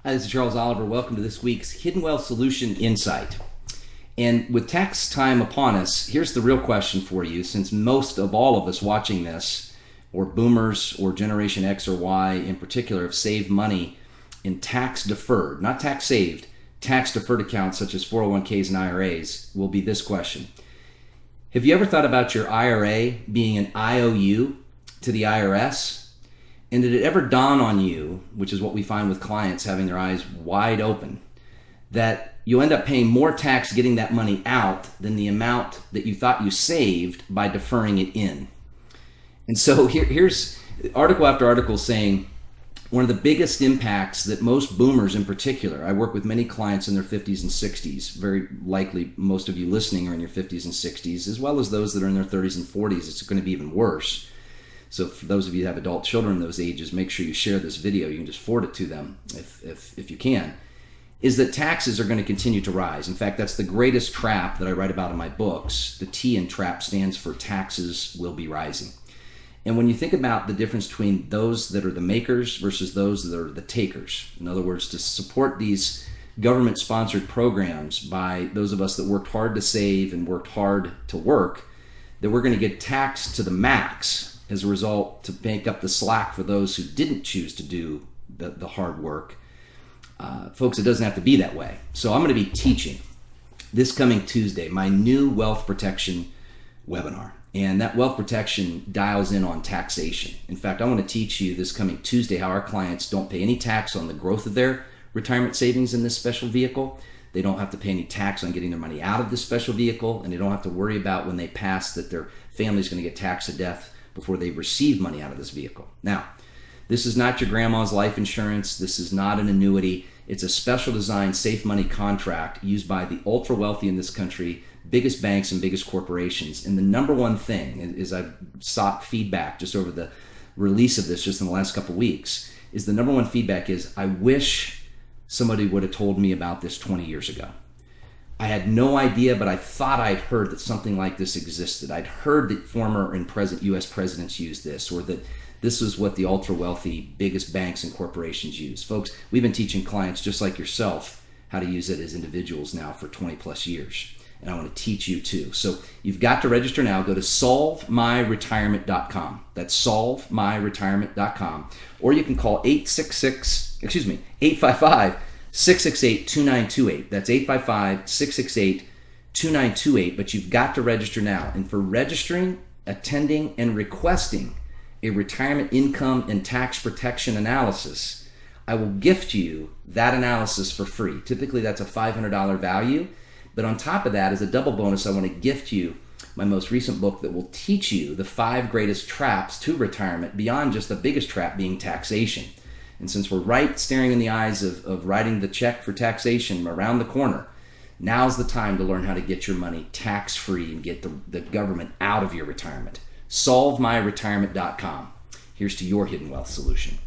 Hi, this is Charles Oliver. Welcome to this week's Hidden Wealth Solution Insight. And with tax time upon us, here's the real question for you, since most of all of us watching this, or boomers or Generation X or Y in particular, have saved money in tax deferred, not tax saved, tax deferred accounts such as 401ks and IRAs, will be this question. Have you ever thought about your IRA being an IOU to the IRS? And did it ever dawn on you, which is what we find with clients having their eyes wide open, that you end up paying more tax getting that money out than the amount that you thought you saved by deferring it in? And so here's article after article saying one of the biggest impacts that most boomers in particular, I work with many clients in their 50s and 60s, very likely most of you listening are in your 50s and 60s, as well as those that are in their 30s and 40s. It's going to be even worse. So for those of you who have adult children in those ages, make sure you share this video. You can just forward it to them if you can. Is that taxes are going to continue to rise. In fact, that's the greatest trap that I write about in my books. The T in trap stands for taxes will be rising. And when you think about the difference between those that are the makers versus those that are the takers, in other words, to support these government-sponsored programs by those of us that worked hard to save and worked hard to work, that we're going to get taxed to the max as a result to make up the slack for those who didn't choose to do the hard work. Folks, it doesn't have to be that way. So I'm going to be teaching this coming Tuesday my new wealth protection webinar. And that wealth protection dials in on taxation. In fact, I want to teach you this coming Tuesday how our clients don't pay any tax on the growth of their retirement savings in this special vehicle. They don't have to pay any tax on getting their money out of this special vehicle, and they don't have to worry about when they pass that their family's going to get taxed to death before they receive money out of this vehicle. Now, this is not your grandma's life insurance. This is not an annuity. It's a special designed safe money contract used by the ultra wealthy in this country, biggest banks and biggest corporations. And the number one thing is, I've sought feedback just over the release of this just in the last couple of weeks, is the number one feedback is, I wish somebody would have told me about this 20 years ago. I had no idea, but I thought I'd heard that something like this existed. I'd heard that former and present U.S. presidents used this, or that this is what the ultra-wealthy biggest banks and corporations use. Folks, we've been teaching clients just like yourself how to use it as individuals now for 20 plus years. And I want to teach you too. So you've got to register now. Go to solvemyretirement.com. That's solvemyretirement.com. Or you can call 855-668-2928. That's 855-668-2928. But you've got to register now. And for registering, attending, and requesting a retirement income and tax protection analysis, I will gift you that analysis for free. Typically, that's a $500 value. But on top of that, as a double bonus, I want to gift you my most recent book that will teach you the 5 greatest traps to retirement beyond just the biggest trap being taxation. And since we're right staring in the eyes of writing the check for taxation around the corner, now's the time to learn how to get your money tax-free and get the government out of your retirement. SolveMyRetirement.com. Here's to your hidden wealth solution.